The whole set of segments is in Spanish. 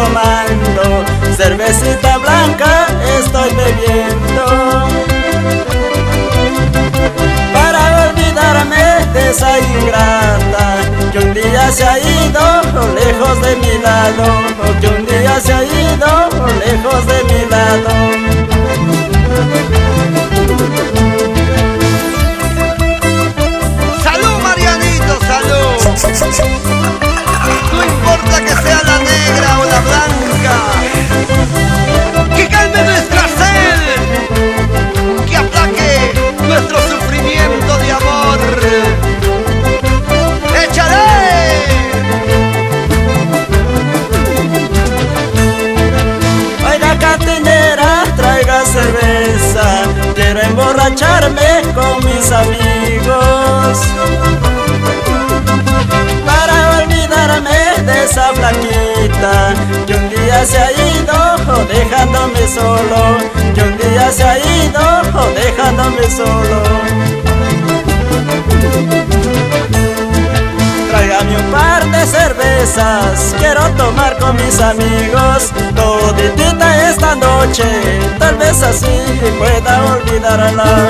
tomando, cervecita blanca estoy bebiendo. Para olvidarme de esa ingrata que un día se ha ido lejos de mi lado, que un día se ha ido lejos de mi lado. No importa que sea la negra o la blanca, que calme nuestra sed, que aplaque nuestro sufrimiento de amor. ¡Échale! Oiga cantinera, traiga cerveza, quiero emborracharme con mis amigos. De esa flaquita que un día se ha ido dejándome solo, que un día se ha ido dejándome solo. Tráigame un par de cervezas, quiero tomar con mis amigos toditita esta noche, tal vez así pueda olvidarla.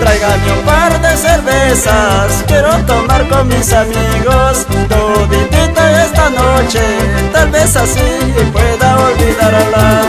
Tráigame un par de cervezas, quiero tomar con mis amigos toditita esta noche, tal vez así pueda olvidarla.